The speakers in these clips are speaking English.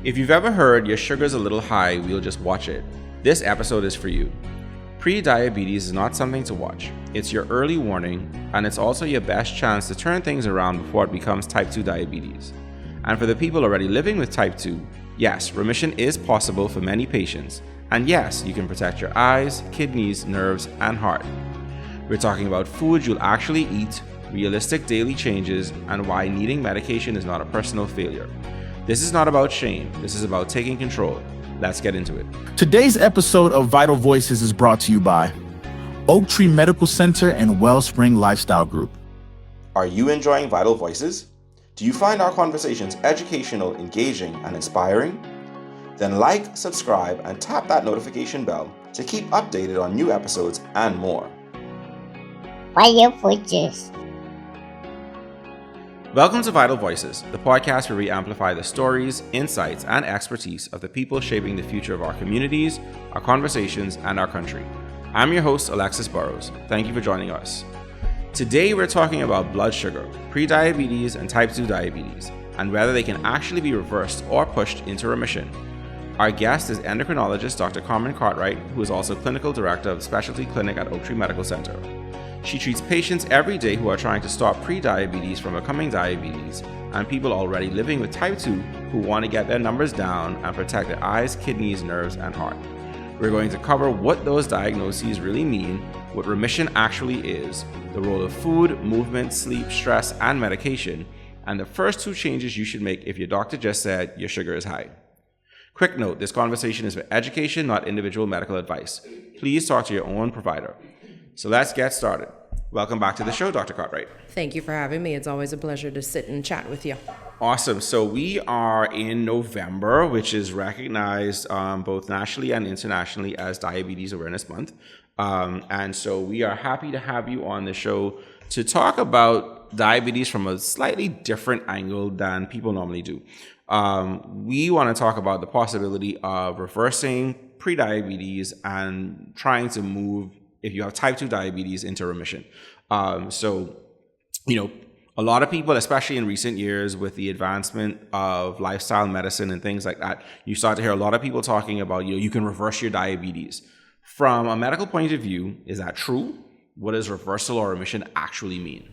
If you've ever heard your sugar's a little high, we'll just watch it, this episode is for you. Pre-diabetes is not something to watch. It's your early warning, and it's also your best chance to turn things around before it becomes type 2 diabetes. And for the people already living with type 2, yes, remission is possible for many patients. And yes, you can protect your eyes, kidneys, nerves, and heart. We're talking about foods you'll actually eat, realistic daily changes, and why needing medication is not a personal failure. This is not about shame. This is about taking control. Let's get into it. Today's episode of Vital Voices is brought to you by Oaktree Medical Center and Wellspring Lifestyle Group. Are you enjoying Vital Voices? Do you find our conversations educational, engaging, and inspiring? Then like, subscribe, and tap that notification bell to keep updated on new episodes and more. Vital Voices. Welcome to Vital Voices, the podcast where we amplify the stories, insights, and expertise of the people shaping the future of our communities, our conversations, and our country. I'm your host, Alexis Burrows. Thank you for joining us. Today, we're talking about blood sugar, prediabetes, and type 2 diabetes, and whether they can actually be reversed or pushed into remission. Our guest is Endocrinologist Dr. Carmen Cartwright, who is also Clinical Director of Specialty Clinic at Oaktree Medical Center. She treats patients every day who are trying to stop prediabetes from becoming diabetes, and people already living with type 2 who want to get their numbers down and protect their eyes, kidneys, nerves, and heart. We're going to cover what those diagnoses really mean, what remission actually is, the role of food, movement, sleep, stress, and medication, and the first two changes you should make if your doctor just said your sugar is high. Quick note, this conversation is for education, not individual medical advice. Please talk to your own provider. So let's get started. Welcome back to the show, Dr. Cartwright. Thank you for having me. It's always a pleasure to sit and chat with you. Awesome. So we are in November, which is recognized both nationally and internationally as Diabetes Awareness Month. And so we are happy to have you on the show to talk about diabetes from a slightly different angle than people normally do. We want to talk about the possibility of reversing prediabetes and trying to move, if you have type 2 diabetes, into remission. A lot of people, especially in recent years with the advancement of lifestyle medicine and things like that, you start to hear a lot of people talking about, you can reverse your diabetes. From a medical point of view, is that true? What does reversal or remission actually mean?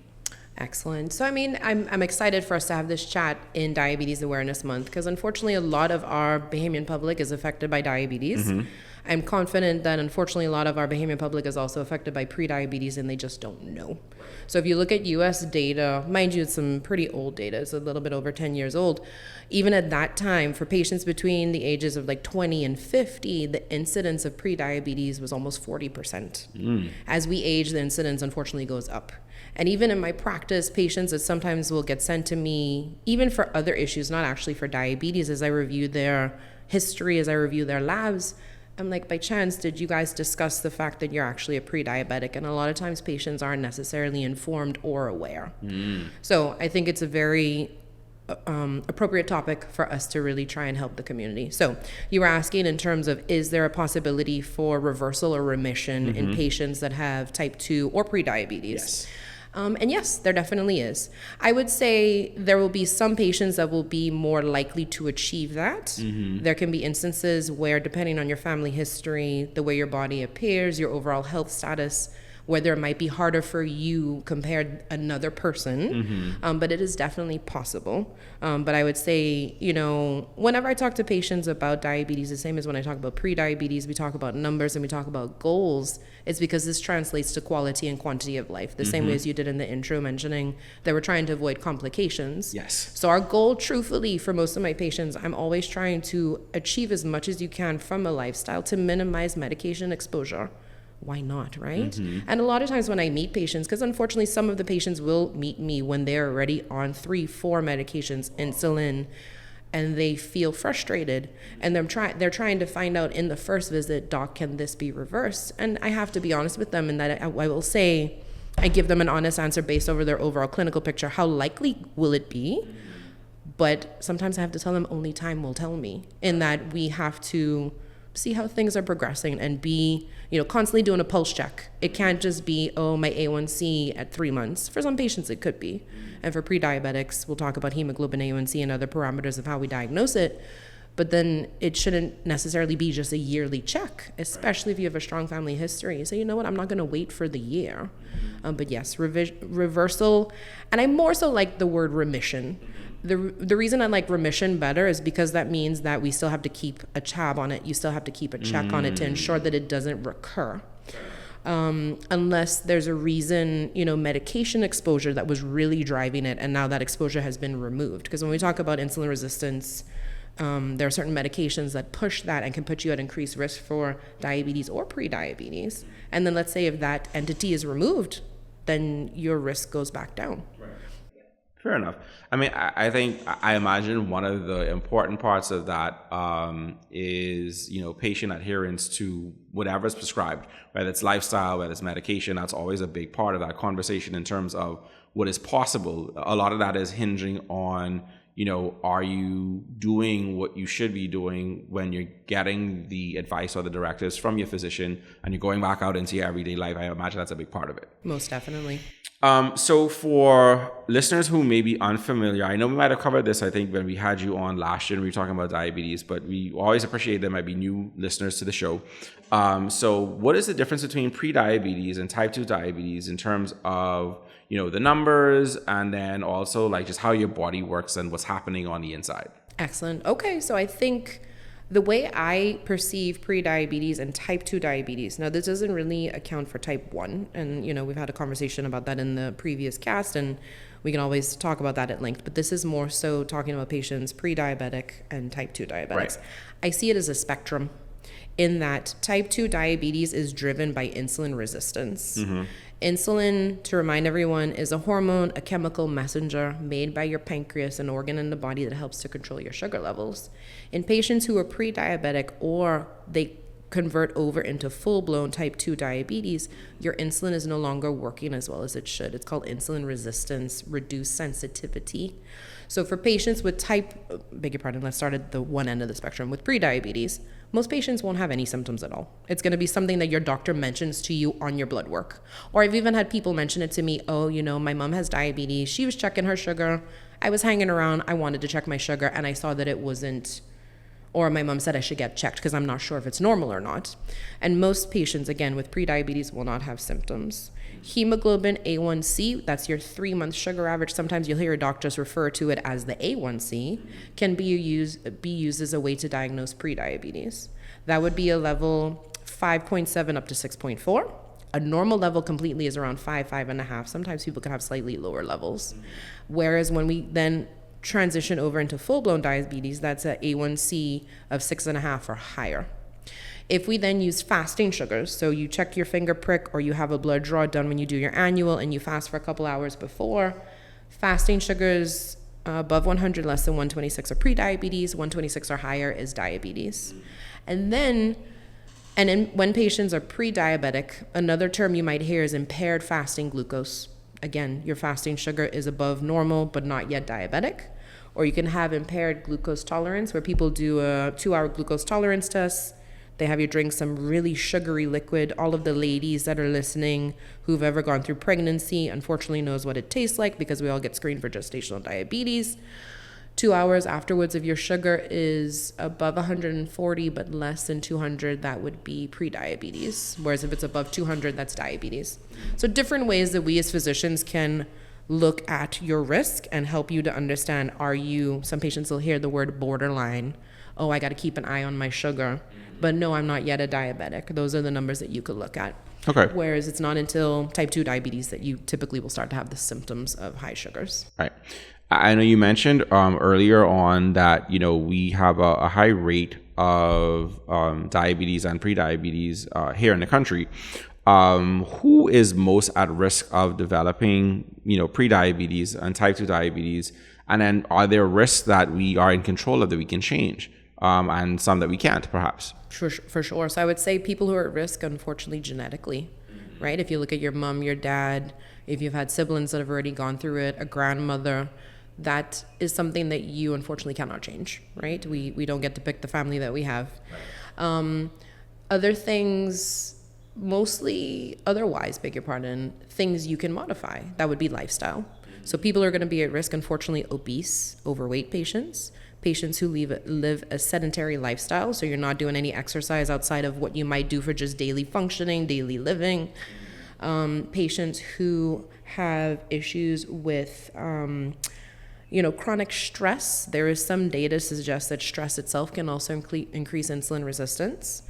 Excellent. So, I'm excited for us to have this chat in Diabetes Awareness Month because unfortunately a lot of our Bahamian public is affected by diabetes. Mm-hmm. I'm confident that unfortunately a lot of our Bahamian public is also affected by prediabetes and they just don't know. So if you look at US data, mind you, it's some pretty old data, it's a little bit over 10 years old. Even at that time, for patients between the ages of like 20 and 50, the incidence of prediabetes was almost 40%. As we age, the incidence unfortunately goes up. And even in my practice, patients that sometimes will get sent to me, even for other issues, not actually for diabetes, as I review their history, as I review their labs, I'm like, by chance, did you guys discuss the fact that you're actually a pre-diabetic? And a lot of times patients aren't necessarily informed or aware. So I think it's a very appropriate topic for us to really try and help the community. So you were asking in terms of, is there a possibility for reversal or remission in patients that have type 2 or pre-diabetes? Yes. And yes, there definitely is. I would say there will be some patients that will be more likely to achieve that. There can be instances where, depending on your family history, the way your body appears, your overall health status, whether it might be harder for you compared to another person, but it is definitely possible. But I would say, whenever I talk to patients about diabetes, the same as when I talk about pre-diabetes, we talk about numbers and we talk about goals. It's because this translates to quality and quantity of life, the same way as you did in the intro, mentioning that we're trying to avoid complications. Yes. So our goal, truthfully, for most of my patients, I'm always trying to achieve as much as you can from a lifestyle to minimize medication exposure. Why not, right? And a lot of times when I meet patients, because unfortunately some of the patients will meet me when they're already on 3-4 medications, insulin, and they feel frustrated, and they're trying to find out in the first visit, doc, can this be reversed? And I have to be honest with them in that I will say, I give them an honest answer based over their overall clinical picture. How likely will it be? But sometimes I have to tell them only time will tell me, in that we have to see how things are progressing and be, constantly doing a pulse check. It can't just be, my A1C at 3 months. For some patients, it could be. And for pre-diabetics, we'll talk about hemoglobin A1C and other parameters of how we diagnose it. But then it shouldn't necessarily be just a yearly check, especially if you have a strong family history. So you know what, I'm not going to wait for the year. But yes, reversal. And I more so like the word remission. The reason I like remission better is because that means that we still have to keep a tab on it. You still have to keep a check on it to ensure that it doesn't recur. Unless there's a reason, medication exposure that was really driving it, and now that exposure has been removed. Because when we talk about insulin resistance, there are certain medications that push that and can put you at increased risk for diabetes or pre-diabetes. And then let's say if that entity is removed, then your risk goes back down. Fair enough. I mean, I imagine one of the important parts of that is, patient adherence to whatever's prescribed, whether it's lifestyle, whether it's medication. That's always a big part of that conversation in terms of what is possible. A lot of that is hinging on, are you doing what you should be doing when you're getting the advice or the directives from your physician and you're going back out into your everyday life? I imagine that's a big part of it. Most definitely. So for listeners who may be unfamiliar, I know we might have covered this, I think, when we had you on last year and we were talking about diabetes, but we always appreciate there might be new listeners to the show. So what is the difference between pre-diabetes and type 2 diabetes in terms of, the numbers, and then also like just how your body works and what's happening on the inside? Excellent. Okay. So I think the way I perceive pre-diabetes and type 2 diabetes, now this doesn't really account for type 1. And, we've had a conversation about that in the previous cast, and we can always talk about that at length. But this is more so talking about patients pre-diabetic and type 2 diabetics. Right. I see it as a spectrum in that type 2 diabetes is driven by insulin resistance. Mm-hmm. Insulin, to remind everyone, is a hormone, a chemical messenger made by your pancreas, an organ in the body that helps to control your sugar levels. In patients who are pre-diabetic or they convert over into full-blown type 2 diabetes, your insulin is no longer working as well as it should. It's called insulin resistance, reduced sensitivity. So for patients with let's start at the one end of the spectrum. With pre-diabetes, most patients won't have any symptoms at all. It's going to be something that your doctor mentions to you on your blood work. Or I've even had people mention it to me, my mom has diabetes. She was checking her sugar. I was hanging around. I wanted to check my sugar, and I saw that it wasn't, or my mom said I should get checked because I'm not sure if it's normal or not. And most patients, again, with pre-diabetes will not have symptoms. Hemoglobin A1C, that's your 3-month sugar average. Sometimes you'll hear doctors refer to it as the A1C, can be used as a way to diagnose pre-diabetes. That would be a level 5.7 up to 6.4. A normal level completely is around 5.5. Sometimes people can have slightly lower levels. Whereas when we then transition over into full-blown diabetes, that's an A1C of 6.5 or higher. If we then use fasting sugars, so you check your finger prick or you have a blood draw done when you do your annual and you fast for a couple hours before, fasting sugars above 100, less than 126 are pre-diabetes, 126 or higher is diabetes. And then, when patients are pre-diabetic, another term you might hear is impaired fasting glucose. Again, your fasting sugar is above normal but not yet diabetic. Or you can have impaired glucose tolerance, where people do a 2-hour glucose tolerance test. They have you drink some really sugary liquid. All of the ladies that are listening who've ever gone through pregnancy unfortunately knows what it tastes like, because we all get screened for gestational diabetes. 2 hours afterwards, if your sugar is above 140 but less than 200, that would be pre-diabetes. Whereas if it's above 200, that's diabetes. So different ways that we as physicians can look at your risk and help you to understand, some patients will hear the word borderline. I got to keep an eye on my sugar. But no, I'm not yet a diabetic. Those are the numbers that you could look at. Okay. Whereas it's not until type 2 diabetes that you typically will start to have the symptoms of high sugars. Right. I know you mentioned earlier on that, we have a high rate of diabetes and pre-diabetes here in the country. Who is most at risk of developing, pre-diabetes and type 2 diabetes? And then are there risks that we are in control of that we can change? And some that we can't, perhaps? For sure. So I would say people who are at risk, unfortunately, genetically, right? If you look at your mom, your dad, if you've had siblings that have already gone through it, a grandmother, that is something that you unfortunately cannot change, right? We don't get to pick the family that we have. Other things, mostly otherwise, things you can modify. That would be lifestyle. So people are going to be at risk, unfortunately, obese, overweight patients, patients who live a sedentary lifestyle, so you're not doing any exercise outside of what you might do for just daily functioning, daily living. Patients who have issues with chronic stress. There is some data to suggest that stress itself can also increase insulin resistance.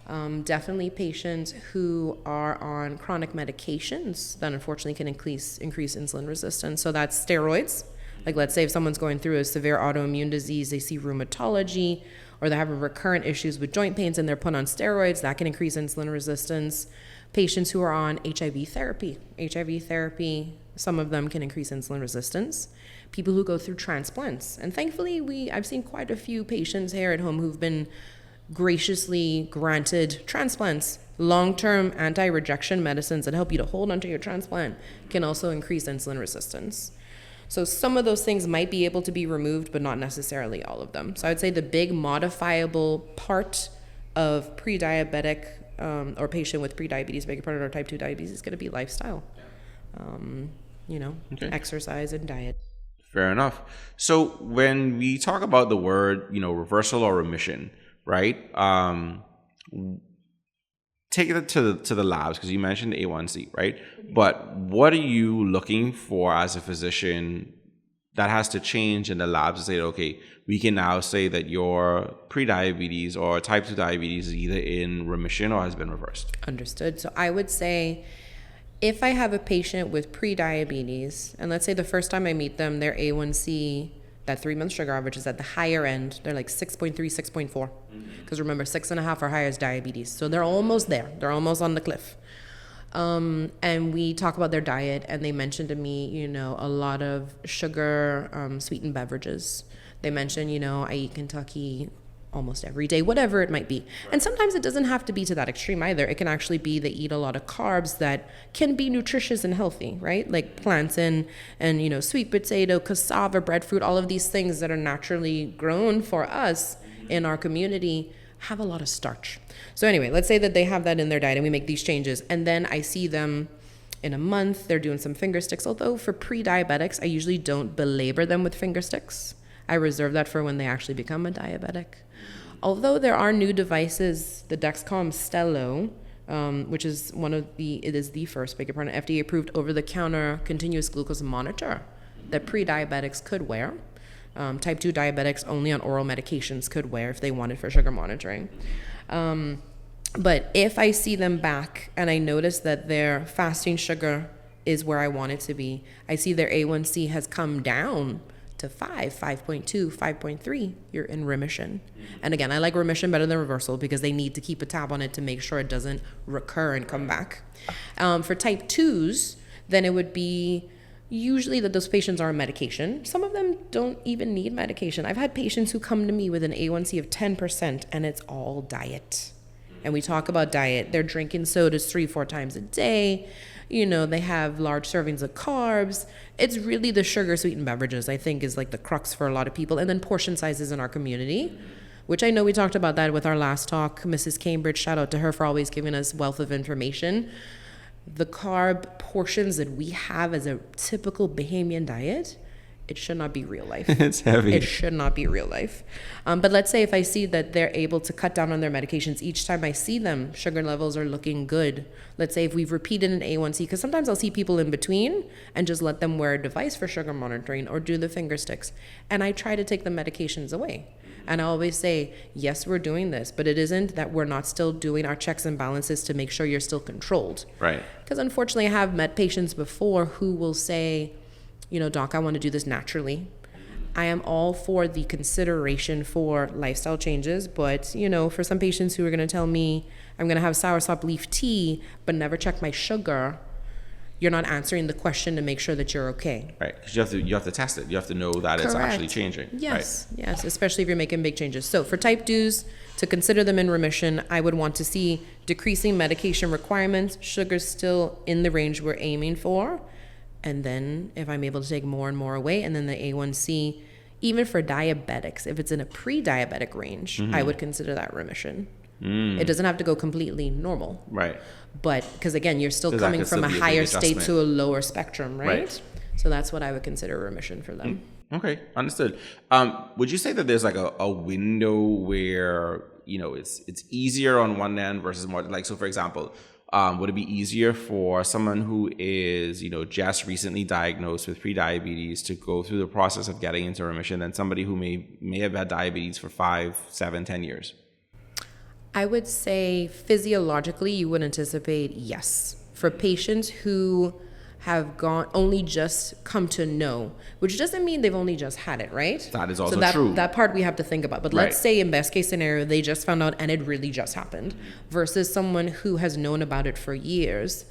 Definitely patients who are on chronic medications that unfortunately can increase insulin resistance. So that's steroids. Like, let's say if someone's going through a severe autoimmune disease, they see rheumatology, or they have recurrent issues with joint pains and they're put on steroids, that can increase insulin resistance. Patients who are on HIV therapy, some of them can increase insulin resistance. People who go through transplants. And thankfully, I've seen quite a few patients here at home who've been graciously granted transplants. Long-term anti-rejection medicines that help you to hold onto your transplant can also increase insulin resistance. So some of those things might be able to be removed, but not necessarily all of them. So I would say the big modifiable part of pre-diabetic or patient with pre-diabetes, or type 2 diabetes, is going to be lifestyle. Exercise and diet. Fair enough. So when we talk about the word, reversal or remission, right? Take it to the labs, because you mentioned A1C, right? But what are you looking for as a physician that has to change in the labs to say, okay, we can now say that your pre-diabetes or type 2 diabetes is either in remission or has been reversed? Understood. So I would say if I have a patient with pre-diabetes, and let's say the first time I meet them, their A1C, that 3-month sugar average, is at the higher end. They're like 6.3, 6.4. Because remember, 6.5 or higher is diabetes. So they're almost there. They're almost on the cliff. And we talk about their diet, and they mentioned to me, a lot of sugar, sweetened beverages. They mentioned, I eat Kentucky almost every day, whatever it might be. And sometimes it doesn't have to be to that extreme either. It can actually be they eat a lot of carbs that can be nutritious and healthy, right? Like plantain and sweet potato, cassava, breadfruit, all of these things that are naturally grown for us in our community have a lot of starch. So anyway, let's say that they have that in their diet and we make these changes, and then I see them in a month, they're doing some finger sticks. Although for pre-diabetics, I usually don't belabor them with finger sticks. I reserve that for when they actually become a diabetic. Although there are new devices, the Dexcom Stelo, which is the first, FDA approved over-the-counter continuous glucose monitor that pre-diabetics could wear. Type 2 diabetics only on oral medications could wear if they wanted for sugar monitoring. But if I see them back and I notice that their fasting sugar is where I want it to be, I see their A1C has come down to 5.2, 5.3, you're in remission. And again, I like remission better than reversal because they need to keep a tab on it to make sure it doesn't recur and come back. For type 2s, then it would be usually that those patients are on medication. Some of them don't even need medication. I've had patients who come to me with an A1C of 10% and it's all diet. And we talk about diet. They're drinking sodas 3-4 times a day. They have large servings of carbs. It's really the sugar sweetened beverages, I think, is like the crux for a lot of people. And then portion sizes in our community, which I know we talked about that with our last talk. Mrs. Cambridge, shout out to her for always giving us wealth of information. The carb portions that we have as a typical Bahamian diet, it should not be real life. It's heavy. It should not be real life. But let's say if I see that they're able to cut down on their medications each time I see them, sugar levels are looking good. Let's say if we've repeated an A1C, because sometimes I'll see people in between and just let them wear a device for sugar monitoring or do the finger sticks. And I try to take the medications away. And I always say, yes, we're doing this, but it isn't that we're not still doing our checks and balances to make sure you're still controlled. Right. Because unfortunately, I have met patients before who will say, doc, I want to do this naturally. I am all for the consideration for lifestyle changes, but, for some patients who are going to tell me I'm going to have soursop leaf tea, but never check my sugar, you're not answering the question to make sure that you're okay. Right, because you have to test it. You have to know that Correct. It's actually changing. Yes, right? Yes, especially if you're making big changes. So for type 2s, to consider them in remission, I would want to see decreasing medication requirements, sugar's still in the range we're aiming for, and then if I'm able to take more and more away, and then the A1C, even for diabetics, if it's in a pre-diabetic range, I would consider that remission. It doesn't have to go completely normal. Right. But because again, you're still coming from a higher state to a lower spectrum, right? So that's what I would consider remission for them. Okay, understood. Would you say that there's like a window where, it's easier on one end versus more, like, so for example, would it be easier for someone who is, just recently diagnosed with prediabetes to go through the process of getting into remission than somebody who may have had diabetes for 5, 7, 10 years? I would say physiologically, you would anticipate yes. For patients who have only just come to know, which doesn't mean they've only just had it, right? That is also true. That part we have to think about. But let's say in best case scenario, they just found out and it really just happened versus someone who has known about it for years.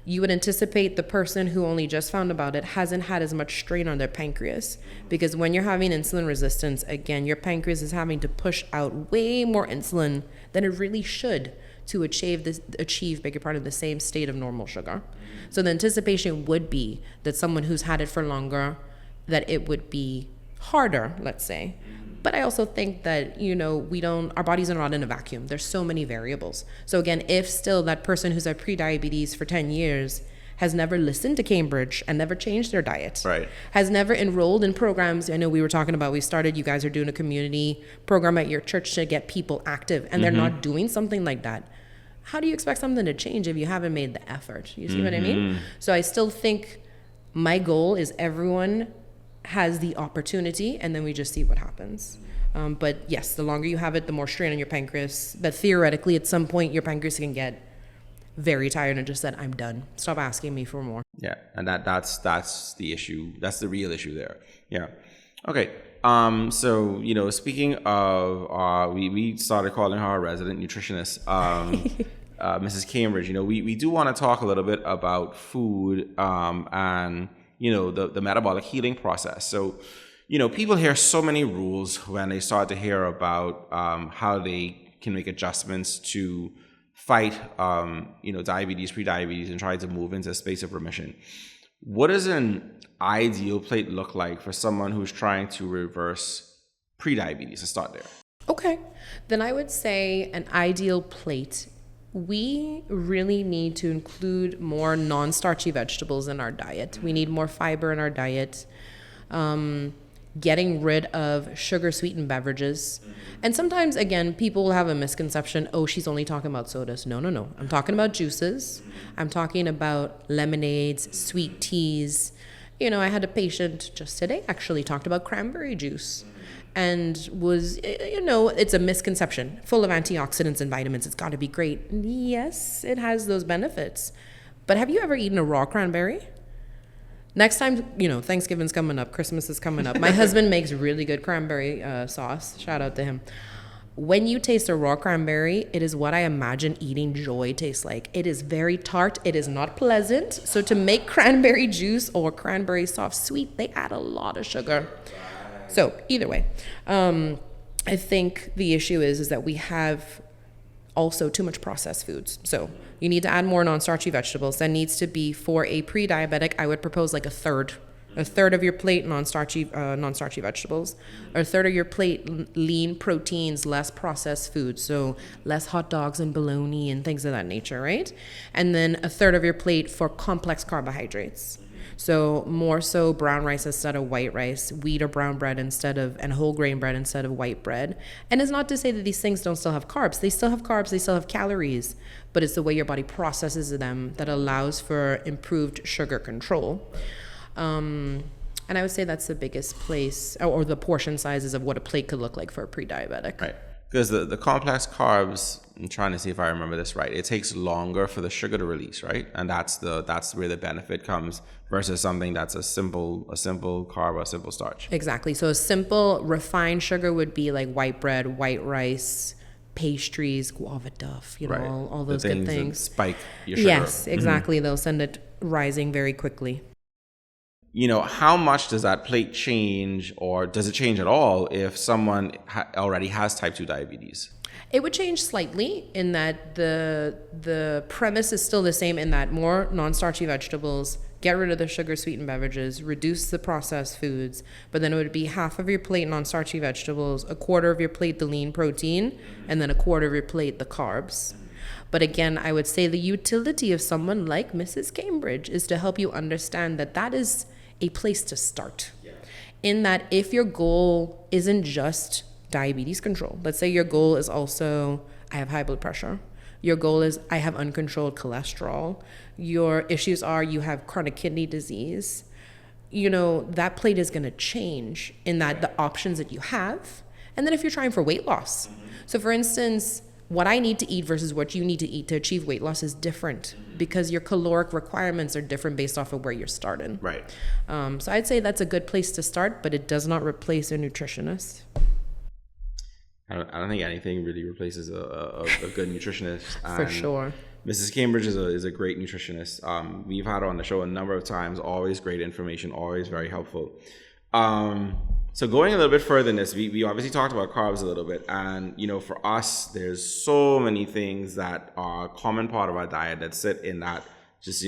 You would anticipate the person who only just found about it hasn't had as much strain on their pancreas, because when you're having insulin resistance, again, your pancreas is having to push out way more insulin than it really should to achieve the same state of normal sugar. So the anticipation would be that someone who's had it for longer, that it would be harder, let's say. But I also think that, our bodies are not in a vacuum. There's so many variables. So again, if still that person who's had prediabetes for 10 years has never listened to Cambridge and never changed their diet, right, has never enrolled in programs. I know we were talking about, you guys are doing a community program at your church to get people active, and they're not doing something like that. How do you expect something to change if you haven't made the effort? You see what I mean? So I still think my goal is everyone has the opportunity, and then we just see what happens. But yes, the longer you have it, the more strain on your pancreas. But theoretically, at some point, your pancreas can get very tired and just said, I'm done. Stop asking me for more. Yeah, and that's the issue. That's the real issue there. Yeah. Okay. So, speaking of, we started calling her our resident nutritionist, Mrs. Cambridge. We do want to talk a little bit about food, and, the metabolic healing process. So, people hear so many rules when they start to hear about, how they can make adjustments to fight, diabetes, prediabetes, and try to move into a space of remission. What does an ideal plate look like for someone who's trying to reverse prediabetes? Let's start there. Okay. Then I would say an ideal plate. We really need to include more non-starchy vegetables in our diet. We need more fiber in our diet. Getting rid of sugar-sweetened beverages. And sometimes, again, people will have a misconception, she's only talking about sodas. No. I'm talking about juices. I'm talking about lemonades, sweet teas. I had a patient just today actually talked about cranberry juice and was, it's a misconception. Full of antioxidants and vitamins. It's got to be great. Yes, it has those benefits. But have you ever eaten a raw cranberry? Next time, Thanksgiving's coming up, Christmas is coming up. My husband makes really good cranberry sauce. Shout out to him. When you taste a raw cranberry, it is what I imagine eating joy tastes like. It is very tart. It is not pleasant. So to make cranberry juice or cranberry soft sweet, they add a lot of sugar. So either way, I think the issue is that we have also too much processed foods. So you need to add more non-starchy vegetables. That needs to be, for a pre-diabetic, I would propose like a third of your plate non-starchy vegetables, or a third of your plate lean proteins, less processed foods, so less hot dogs and bologna and things of that nature, right? And then a third of your plate for complex carbohydrates. So more so brown rice instead of white rice, wheat or brown bread and whole grain bread instead of white bread. And it's not to say that these things don't still have carbs. They still have carbs, they still have calories, but it's the way your body processes them that allows for improved sugar control. And I would say that's the biggest place, or the portion sizes of what a plate could look like for a pre-diabetic. Right. Because the complex carbs, I'm trying to see if I remember this right, it takes longer for the sugar to release, right? And that's where the benefit comes versus something that's a simple carb or a simple starch. Exactly. So a simple refined sugar would be like white bread, white rice, pastries, guava duff, right. All those good things. That spike your sugar. Yes, exactly. They'll send it rising very quickly. How much does that plate change, or does it change at all if someone already has type 2 diabetes? It would change slightly in that the premise is still the same, in that more non-starchy vegetables, get rid of the sugar-sweetened beverages, reduce the processed foods, but then it would be half of your plate non-starchy vegetables, a quarter of your plate the lean protein, and then a quarter of your plate the carbs. But again, I would say the utility of someone like Mrs. Cambridge is to help you understand that is a place to start. in that if your goal isn't just diabetes control, let's say your goal is also, I have high blood pressure. Your goal is, I have uncontrolled cholesterol. Your issues are, you have chronic kidney disease. That plate is going to change in that the options that you have. And then if you're trying for weight loss. So for instance, what I need to eat versus what you need to eat to achieve weight loss is different because your caloric requirements are different based off of where you're starting. Right. So I'd say that's a good place to start, but it does not replace a nutritionist. I don't think anything really replaces a good nutritionist. For sure. Mrs. Cambridge is a great nutritionist. We've had her on the show a number of times. Always great information. Always very helpful. So going a little bit further in this, we obviously talked about carbs a little bit. And, for us, there's so many things that are a common part of our diet that sit in that just,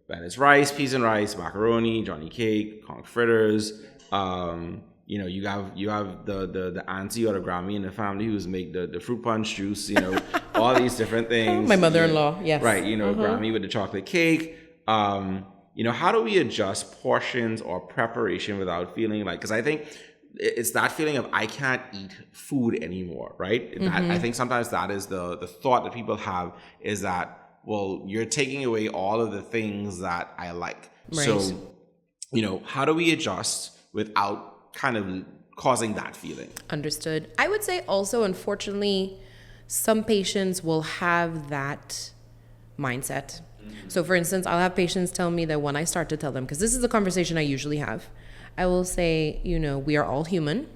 that is rice, peas and rice, macaroni, Johnny cake, conch fritters. You have the auntie or the Grammy in the family who's make the fruit punch juice, all these different things. My mother-in-law, yes. Right, Grammy with the chocolate cake. How do we adjust portions or preparation without feeling like, because I think it's that feeling of I can't eat food anymore, right? I think sometimes that is the thought that people have is that, well, you're taking away all of the things that I like. Right. So, how do we adjust without kind of causing that feeling? Understood. I would say also, unfortunately, some patients will have that mindset. So for instance, I'll have patients tell me that when I start to tell them, because this is a conversation I usually have, I will say, we are all human.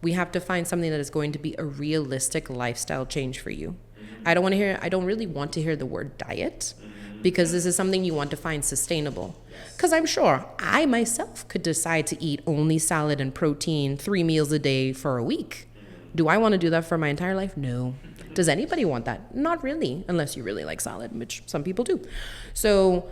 We have to find something that is going to be a realistic lifestyle change for you. I don't really want to hear the word diet, because this is something you want to find sustainable. Because I'm sure I myself could decide to eat only salad and protein 3 meals a day for a week. Do I want to do that for my entire life? No. Does anybody want that? Not really, unless you really like salad, which some people do. So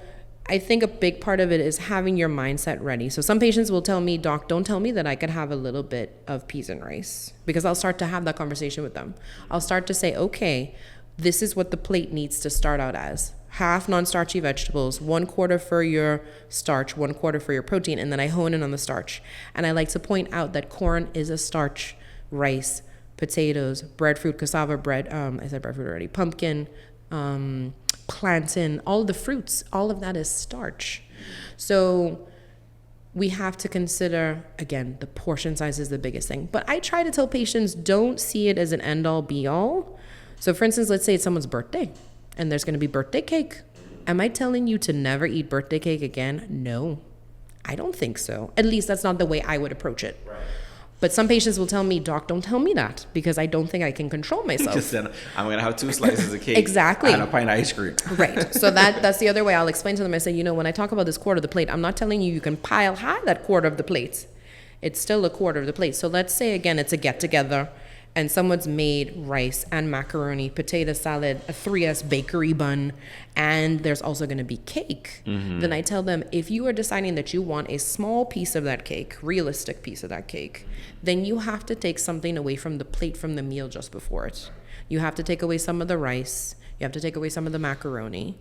I think a big part of it is having your mindset ready. So some patients will tell me, Doc, don't tell me that I could have a little bit of peas and rice, because I'll start to have that conversation with them. I'll start to say, okay, this is what the plate needs to start out as. Half non-starchy vegetables, 1/4 for your starch, 1/4 for your protein, and then I hone in on the starch. And I like to point out that corn is a starch, rice, potatoes, breadfruit, cassava bread, I said breadfruit already, pumpkin, plantain, all the fruits, all of that is starch. So we have to consider, again, the portion size is the biggest thing. But I try to tell patients, don't see it as an end-all, be-all. So for instance, let's say it's someone's birthday and there's going to be birthday cake. Am I telling you to never eat birthday cake again? No, I don't think so. At least that's not the way I would approach it. Right. But some patients will tell me, Doc, don't tell me that, because I don't think I can control myself. Just then I'm going to have 2 slices of cake. Exactly. And a pint of ice cream. Right. So that's the other way I'll explain to them. I say, when I talk about this 1/4 of the plate, I'm not telling you can pile high that 1/4 of the plate. It's still a 1/4 of the plate. So let's say, again, it's a get-together and someone's made rice and macaroni, potato salad, a 3S bakery bun, and there's also going to be cake. Then I tell them, if you are deciding that you want a small piece of that cake, realistic piece of that cake, then you have to take something away from the plate from the meal just before it. You have to take away some of the rice. You have to take away some of the macaroni.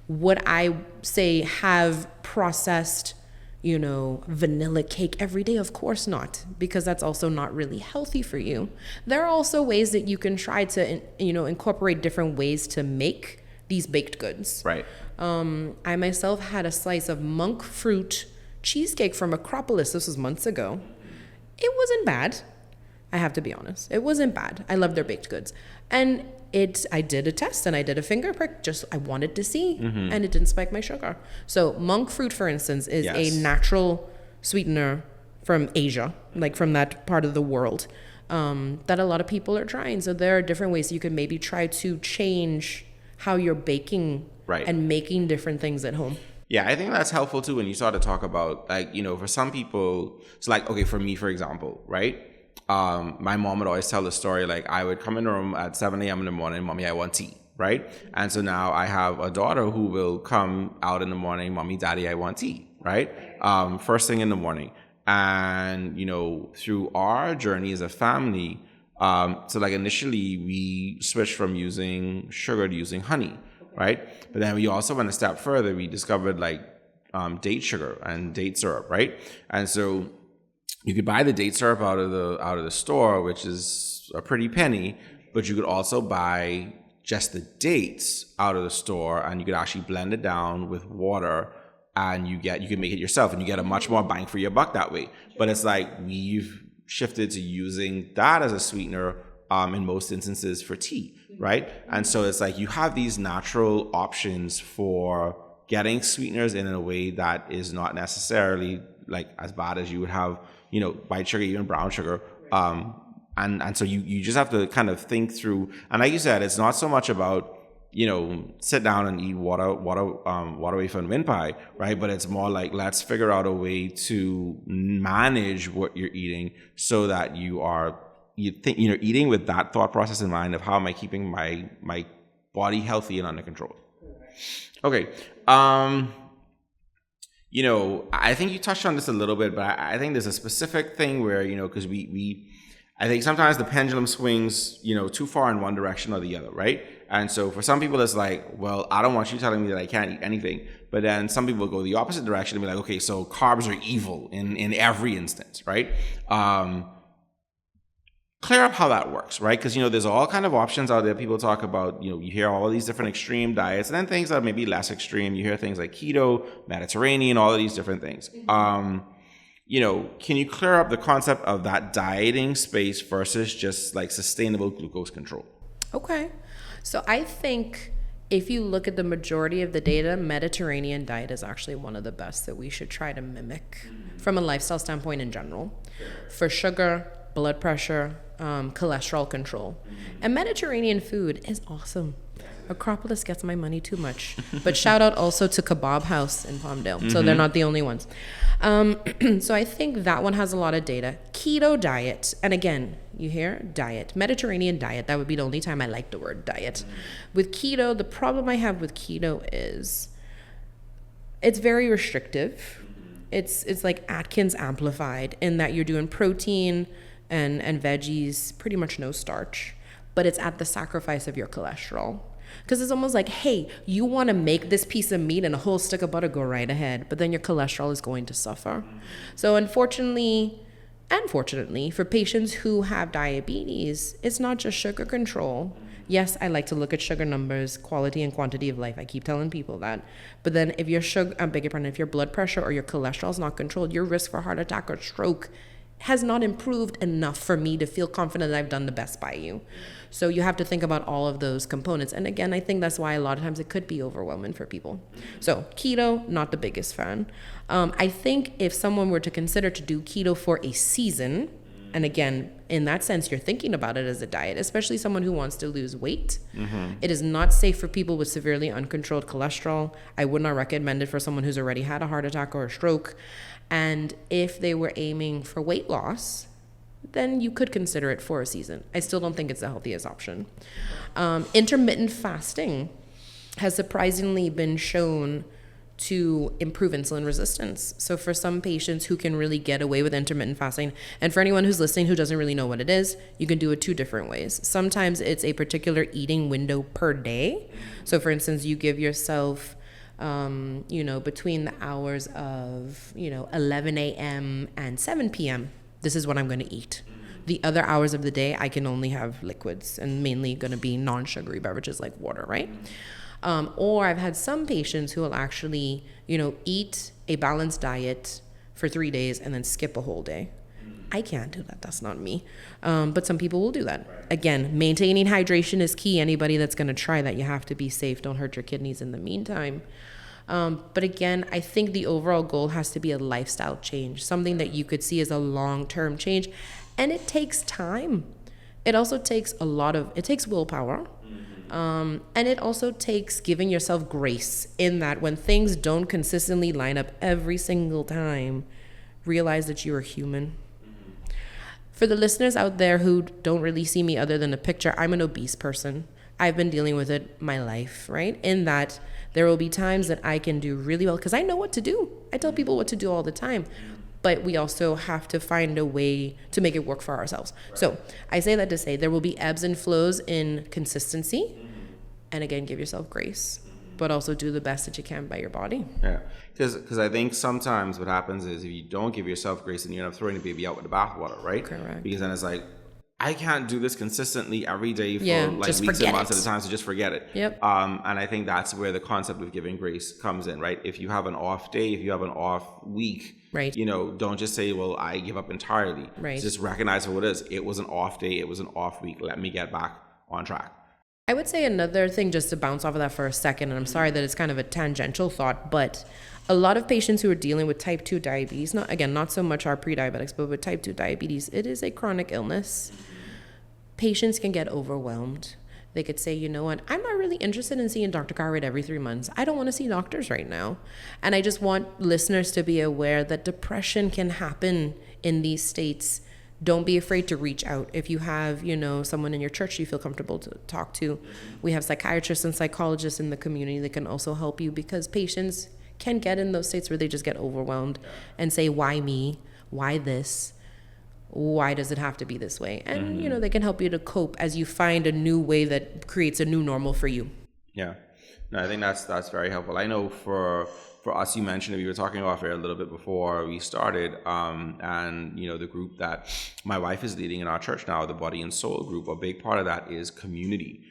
Would I say have processed vanilla cake every day? Of course not, because that's also not really healthy for you. There are also ways that you can try to, incorporate different ways to make these baked goods. Right. I myself had a slice of monk fruit cheesecake from Acropolis. This was months ago. It wasn't bad. I have to be honest. It wasn't bad. I love their baked goods. And I did a test and I did a finger prick. I wanted to see, and it didn't spike my sugar. So monk fruit, for instance, is a natural sweetener from Asia, like from that part of the world, that a lot of people are trying. So there are different ways you can maybe try to change how you're baking and making different things at home. Yeah, I think that's helpful too when you start to talk about, for some people, it's like, okay, for me, for example, right? My mom would always tell the story, I would come in the room at 7 a.m. in the morning, Mommy, I want tea, right? And so now I have a daughter who will come out in the morning, Mommy, Daddy, I want tea, right? First thing in the morning. And, through our journey as a family, so initially we switched from using sugar to using honey, right? But then we also went a step further. We discovered date sugar and date syrup, right? And so you could buy the date syrup out of the store, which is a pretty penny, but you could also buy just the dates out of the store, and you could actually blend it down with water, and you can make it yourself, and you get a much more bang for your buck that way. But it's like we've shifted to using that as a sweetener in most instances for tea, right? And so it's like you have these natural options for getting sweeteners in a way that is not necessarily like as bad as you would have, white sugar, even brown sugar. And so you just have to kind of think through. And like you said, it's not so much about, sit down and eat water wafer and wind pie, right? But it's more like, let's figure out a way to manage what you're eating so that eating with that thought process in mind of how am I keeping my body healthy and under control. Okay. I think you touched on this a little bit, but I think there's a specific thing where, because I think sometimes the pendulum swings, too far in one direction or the other, right? And so for some people, it's like, well, I don't want you telling me that I can't eat anything. But then some people go the opposite direction and be like, okay, so carbs are evil in every instance, right? Clear up how that works, right? Because, there's all kind of options out there. People talk about, you hear all these different extreme diets, and then things that may be less extreme. You hear things like keto, Mediterranean, all of these different things. Can you clear up the concept of that dieting space versus just like sustainable glucose control? Okay. So I think if you look at the majority of the data, Mediterranean diet is actually one of the best that we should try to mimic from a lifestyle standpoint in general. For sugar, blood pressure, cholesterol control. And Mediterranean food is awesome. Acropolis gets my money too much. But shout out also to Kebab House in Palmdale. So they're not the only ones. So I think that one has a lot of data. Keto diet. And again, you hear diet. Mediterranean diet. That would be the only time I like the word diet. With keto, the problem I have with keto is it's very restrictive. It's like Atkins amplified in that you're doing protein and veggies, pretty much no starch. But it's at the sacrifice of your cholesterol. Because it's almost like, hey, you want to make this piece of meat and a whole stick of butter, go right ahead. But then your cholesterol is going to suffer. So unfortunately, and fortunately, for patients who have diabetes, it's not just sugar control. Yes, I like to look at sugar numbers, quality and quantity of life. I keep telling people that. But then if your if your blood pressure or your cholesterol is not controlled, your risk for heart attack or stroke has not improved enough for me to feel confident that I've done the best by you. So you have to think about all of those components. And again, I think that's why a lot of times it could be overwhelming for people. So keto, not the biggest fan. I think if someone were to consider to do keto for a season, and again, in that sense, you're thinking about it as a diet, especially someone who wants to lose weight. It is not safe for people with severely uncontrolled cholesterol. I would not recommend it for someone who's already had a heart attack or a stroke. And if they were aiming for weight loss, then you could consider it for a season. I still don't think it's the healthiest option. Intermittent fasting has surprisingly been shown to improve insulin resistance. So for some patients who can really get away with intermittent fasting, and for anyone who's listening who doesn't really know what it is, you can do it two different ways. Sometimes it's a particular eating window per day. So for instance, you give yourself between the hours of, 11 a.m. and 7 p.m., this is what I'm going to eat. The other hours of the day, I can only have liquids and mainly going to be non-sugary beverages like water, right? Or I've had some patients who will actually, eat a balanced diet for 3 days and then skip a whole day. I can't do that. That's not me. But some people will do that. Again, maintaining hydration is key. Anybody that's going to try that, you have to be safe. Don't hurt your kidneys in the meantime. But again, I think the overall goal has to be a lifestyle change, something that you could see as a long-term change. And it takes time. It also takes it takes willpower. And it also takes giving yourself grace in that when things don't consistently line up every single time, realize that you are human. For the listeners out there who don't really see me other than a picture, I'm an obese person. I've been dealing with it my life, right? In that there will be times that I can do really well because I know what to do. I tell people what to do all the time. But we also have to find a way to make it work for ourselves. So I say that to say there will be ebbs and flows in consistency. And again, give yourself grace. but also do the best that you can by your body. Yeah, because I think sometimes what happens is if you don't give yourself grace, and you end up throwing the baby out with the bathwater, right? Correct. Because then it's like, I can't do this consistently every day for just weeks and months it. at a time, so just forget it. Yep. And I think that's where the concept of giving grace comes in, right? If you have an off day, if you have an off week, right, don't just say, well, I give up entirely. Right. Just recognize what it is. It was an off day. It was an off week. Let me get back on track. I would say another thing, just to bounce off of that for a second, and I'm sorry that it's kind of a tangential thought, but a lot of patients who are dealing with type 2 diabetes, not so much our pre-diabetics, but with type 2 diabetes, it is a chronic illness. Patients can get overwhelmed. They could say, you know what, I'm not really interested in seeing Dr. Cartwright every 3 months. I don't want to see doctors right now. And I just want listeners to be aware that depression can happen in these states. Don't be afraid to reach out. If you have, someone in your church you feel comfortable to talk to, we have psychiatrists and psychologists in the community that can also help you, because patients can get in those states where they just get overwhelmed and say, why me? Why this? Why does it have to be this way? And, they can help you to cope as you find a new way that creates a new normal for you. Yeah. No, I think that's very helpful. I know for us, you mentioned it, we were talking off air a little bit before we started, and the group that my wife is leading in our church now, the Body and Soul group, a big part of that is community,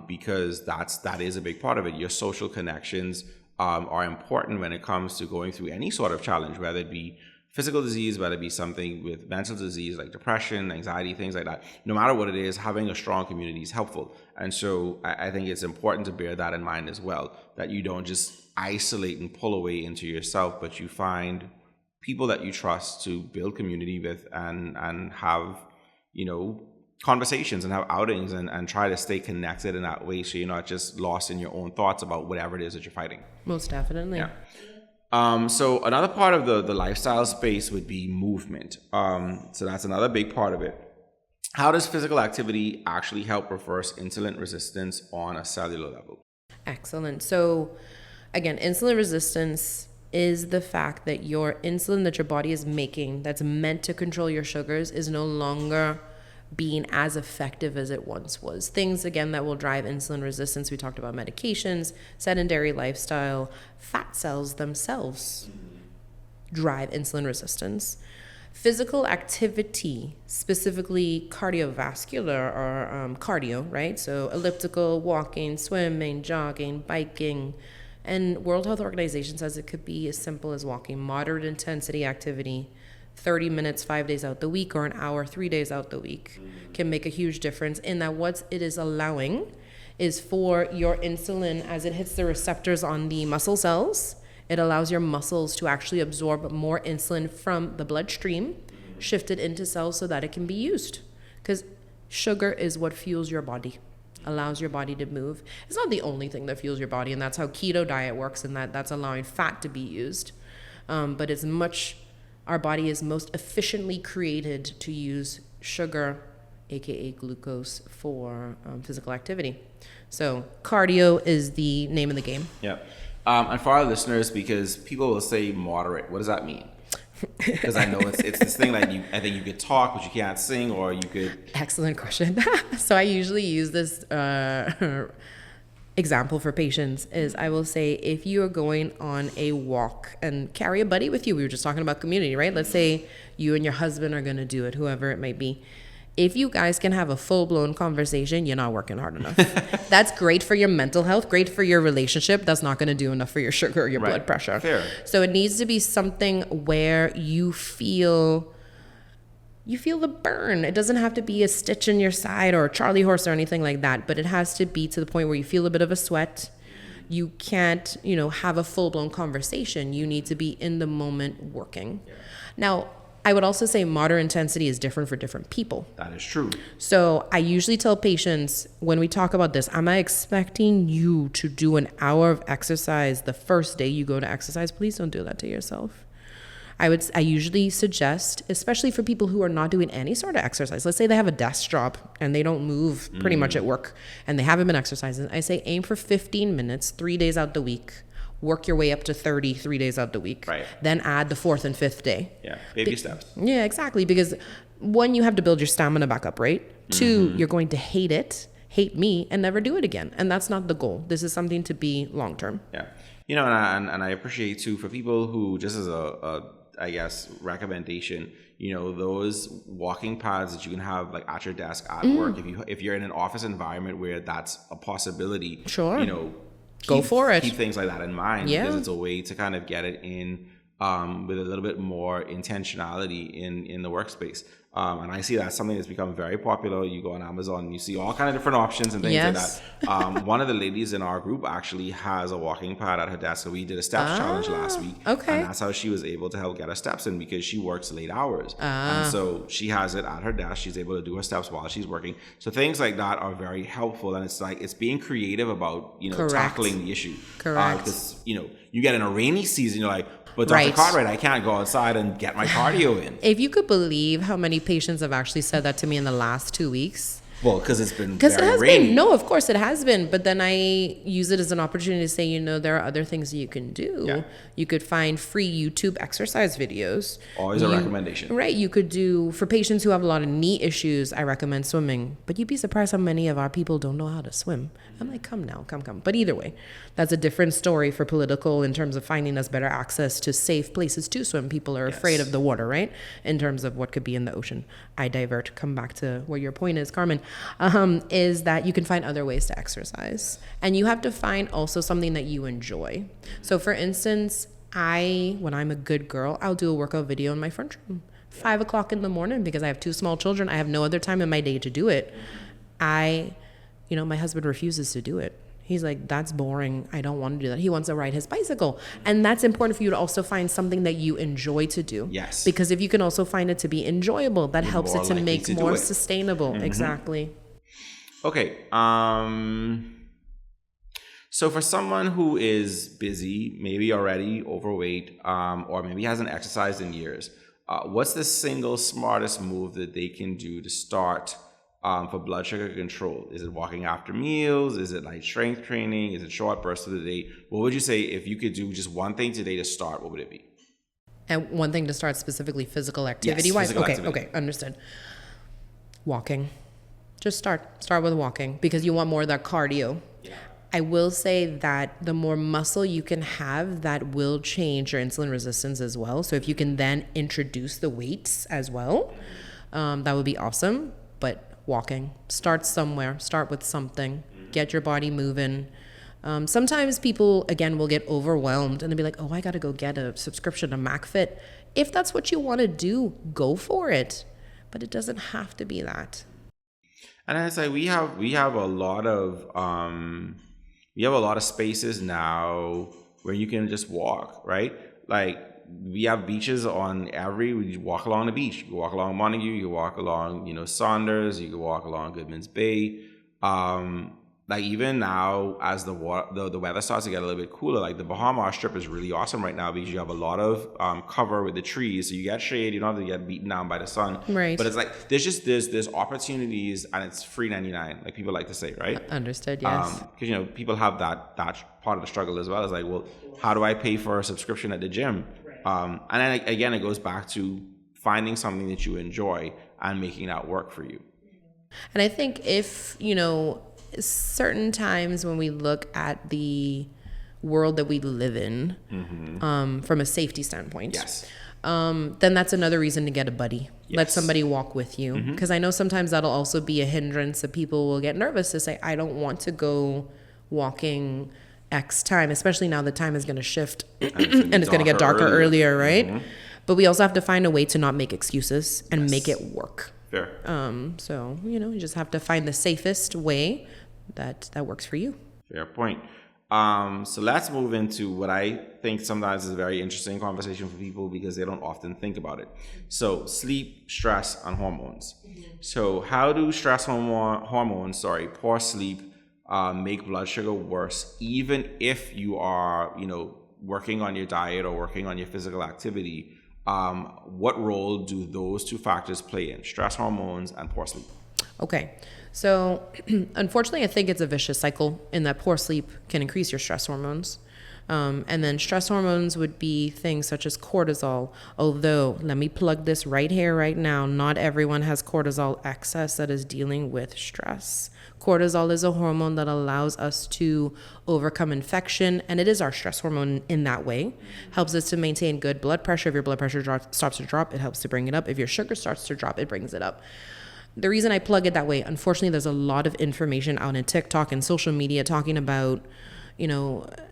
because that is a big part of it. Your social connections are important when it comes to going through any sort of challenge, whether it be physical disease, whether it be something with mental disease like depression, anxiety, things like that. No matter what it is, having a strong community is helpful. And so I think it's important to bear that in mind as well, that you don't just isolate and pull away into yourself, but you find people that you trust to build community with and have, conversations and have outings and try to stay connected in that way, so you're not just lost in your own thoughts about whatever it is that you're fighting. Most definitely. Yeah. So another part of the lifestyle space would be movement. So that's another big part of it. How does physical activity actually help reverse insulin resistance on a cellular level? Excellent. So again, insulin resistance is the fact that your insulin that your body is making that's meant to control your sugars is no longer being as effective as it once was. Things, again, that will drive insulin resistance. We talked about medications, sedentary lifestyle, fat cells themselves drive insulin resistance. Physical activity, specifically cardiovascular or cardio, right? So elliptical, walking, swimming, jogging, biking. And World Health Organization says it could be as simple as walking, moderate intensity activity, 30 minutes 5 days out the week, or an hour 3 days out the week, can make a huge difference in that. What it is allowing is for your insulin, as it hits the receptors on the muscle cells, it allows your muscles to actually absorb more insulin from the bloodstream, shift it into cells so that it can be used. Because sugar is what fuels your body, allows your body to move. It's not the only thing that fuels your body, and that's how keto diet works, and that's allowing fat to be used. But it's much... Our body is most efficiently created to use sugar, aka glucose, for physical activity. So cardio is the name of the game. Yeah. And for our listeners, because people will say moderate, what does that mean? Because I know it's this thing like I think you could talk, but you can't sing, or you could... Excellent question. So I usually use this example for patients is I will say, if you are going on a walk and carry a buddy with you, we were just talking about community, right? Let's say you and your husband are going to do it, whoever it might be. If you guys can have a full-blown conversation, you're not working hard enough. That's great for your mental health, great for your relationship. That's not going to do enough for your sugar or your blood pressure. Fair. So it needs to be something where you feel the burn. It doesn't have to be a stitch in your side or a Charlie horse or anything like that, but it has to be to the point where you feel a bit of a sweat. You can't, have a full-blown conversation. You need to be in the moment working. Yeah. Now, I would also say moderate intensity is different for different people. That is true. So I usually tell patients when we talk about this, I'm not expecting you to do an hour of exercise the first day you go to exercise. Please don't do that to yourself. I usually suggest, especially for people who are not doing any sort of exercise, let's say they have a desk job and they don't move pretty much at work and they haven't been exercising. I say aim for 15 minutes, 3 days out the week. Work your way up to 30, 3 days out the week. Right. Then add the 4th and 5th day. Yeah, baby steps. Yeah, exactly. Because one, you have to build your stamina back up, right? 2, you're going to hate it. hate me and never do it again. And that's not the goal. This is something to be long term. Yeah. You know, and I appreciate too, for people who, just as a I guess, recommendation, you know, those walking pads that you can have like at your desk at work, if you're in an office environment where that's a possibility, sure, you know, go for it. Keep things like that in mind, yeah, because it's a way to kind of get it in with a little bit more intentionality in the workspace. And I see that's something that's become very popular. You go on Amazon and you see all kind of different options and things yes. like that. One of the ladies in our group actually has a walking pad at her desk. So we did a steps challenge last week. Okay. And that's how she was able to help get her steps in, because she works late hours. And so she has it at her desk. She's able to do her steps while she's working. So things like that are very helpful. And it's like, it's being creative about, you know, correct. Tackling the issue. Correct. Because, you know, you get in a rainy season, you're like, but Dr. Cartwright, I can't go outside and get my cardio in. If you could believe how many patients have actually said that to me in the last 2 weeks. Well, because it's been Because it has rainy. been. No, of course it has been. But then I use it as an opportunity to say, you know, there are other things you can do. Yeah. You could find free YouTube exercise videos. Always a recommendation. Right. You could do, for patients who have a lot of knee issues, I recommend swimming. But you'd be surprised how many of our people don't know how to swim. I'm like, come now, come. But either way, that's a different story for political in terms of finding us better access to safe places to swim. People are afraid of the water, right? In terms of what could be in the ocean. I divert, come back to where your point is, Carmen, is that you can find other ways to exercise. And you have to find also something that you enjoy. So for instance, when I'm a good girl, I'll do a workout video in my front room, 5 o'clock in the morning, because I have 2 small children. I have no other time in my day to do it. You know, my husband refuses to do it. He's like, that's boring. I don't want to do that. He wants to ride his bicycle. And that's important for you to also find something that you enjoy to do. Yes. Because if you can also find it to be enjoyable, that helps it to make more sustainable. Mm-hmm. Exactly. Okay. So for someone who is busy, maybe already overweight, or maybe hasn't exercised in years, what's the single smartest move that they can do to start for blood sugar control? Is it walking after meals? Is it like strength training? Is it short bursts of the day? What would you say if you could do just one thing today to start? What would it be? And one thing to start specifically physical activity wise? Okay, understood. Walking. Just start with walking, because you want more of that cardio. Yeah. I will say that the more muscle you can have, that will change your insulin resistance as well. So if you can then introduce the weights as well, that would be awesome. But walking, start somewhere, start with something, get your body moving. Sometimes people, again, will get overwhelmed and they'll be like, oh, I got to go get a subscription to McFit. If that's what you want to do, go for it. But it doesn't have to be that. And I say we have a lot of spaces now where you can just walk, right? Like we have beaches we walk along the beach. You can walk along Montague, you can walk along, you know, Saunders, you can walk along Goodman's Bay. Like even now, as the weather starts to get a little bit cooler, like the Bahamas Strip is really awesome right now because you have a lot of cover with the trees, so you get shade. You don't have to get beaten down by the sun. Right. But it's like there's opportunities, and it's free 99, like people like to say, right? Understood. Yes. Because you know people have that part of the struggle as well. It's like, well, how do I pay for a subscription at the gym? And then again, it goes back to finding something that you enjoy and making that work for you. And I think if, you know, certain times when we look at the world that we live in, from a safety standpoint, then that's another reason to get a buddy. Let somebody walk with you. Because I know sometimes that'll also be a hindrance that people will get nervous to say, I don't want to go walking X time, especially now the time is going to shift and it's going to get darker earlier, right? But we also have to find a way to not make excuses and make it work. Fair. So, you know, you just have to find the safest way that works for you. Fair point. So let's move into what I think sometimes is a very interesting conversation for people because they don't often think about it. So sleep, stress, and hormones. So how do stress hormones, poor sleep, make blood sugar worse, even if you are, you know, working on your diet or working on your physical activity? What role do those two factors play in stress hormones and poor sleep? Okay. So unfortunately, I think it's a vicious cycle in that poor sleep can increase your stress hormones. And then stress hormones would be things such as cortisol. Although, let me plug this right here, right now, not everyone has cortisol excess that is dealing with stress. Cortisol is a hormone that allows us to overcome infection, and it is our stress hormone in that way. Helps us to maintain good blood pressure. If your blood pressure starts to drop, it helps to bring it up. If your sugar starts to drop, it brings it up. The reason I plug it that way, unfortunately, there's a lot of information out in TikTok and social media talking about,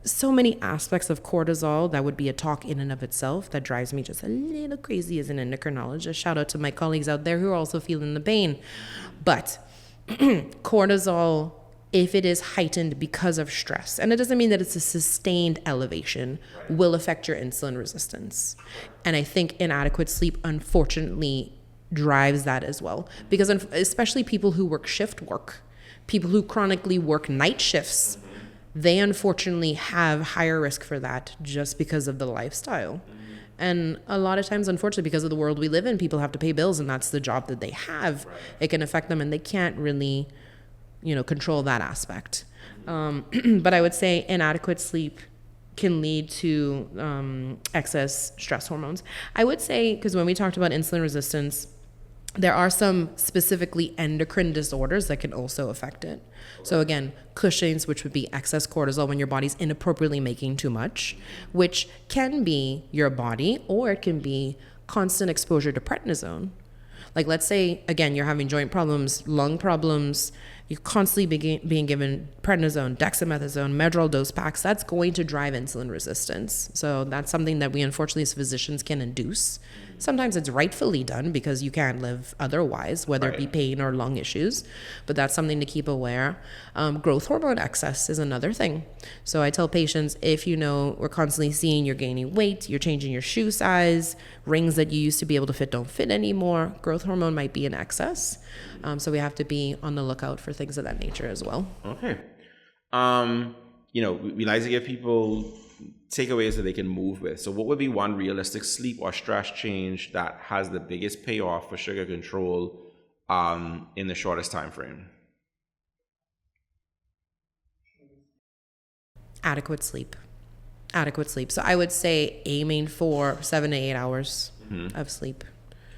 so many aspects of cortisol that would be a talk in and of itself that drives me just a little crazy as an endocrinologist. Shout out to my colleagues out there who are also feeling the pain. But cortisol, if it is heightened because of stress, and it doesn't mean that it's a sustained elevation, will affect your insulin resistance. And I think inadequate sleep, unfortunately, drives that as well. Because especially people who work shift work, people who chronically work night shifts, they unfortunately have higher risk for that just because of the lifestyle. And a lot of times, unfortunately, because of the world we live in, people have to pay bills and that's the job that they have. It can affect them and they can't really, control that aspect. But I would say inadequate sleep can lead to excess stress hormones. I would say, because when we talked about insulin resistance, there are some specifically endocrine disorders that can also affect it. So again, Cushing's, which would be excess cortisol when your body's inappropriately making too much, which can be your body, or it can be constant exposure to prednisone. Like, let's say, again, you're having joint problems, lung problems, you're constantly being given prednisone, dexamethasone, Medrol dose packs. That's going to drive insulin resistance. So that's something that we unfortunately as physicians can induce. Sometimes it's rightfully done because you can't live otherwise, whether it be pain or lung issues. But that's something to keep aware. Growth hormone excess is another thing. So I tell patients, if we're constantly seeing you're gaining weight, you're changing your shoe size, rings that you used to be able to fit don't fit anymore, growth hormone might be in excess. So we have to be on the lookout for things of that nature as well. Okay. We like to give people takeaways that they can move with. So what would be one realistic sleep or stress change that has the biggest payoff for sugar control in the shortest time frame? Adequate sleep. So I would say aiming for 7 to 8 hours of sleep.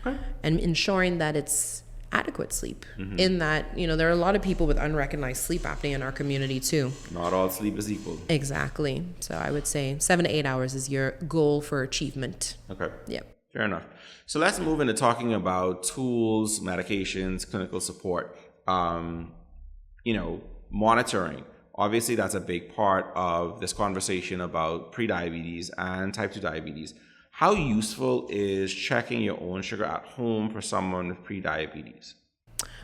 Okay. And ensuring that it's adequate sleep. In that, there are a lot of people with unrecognized sleep apnea in our community too. Not all sleep is equal. Exactly. So I would say 7 to 8 hours is your goal for achievement. Okay. Yep. Fair enough. So let's move into talking about tools, medications, clinical support, monitoring. Obviously, that's a big part of this conversation about prediabetes and type 2 diabetes. How useful is checking your own sugar at home for someone with prediabetes?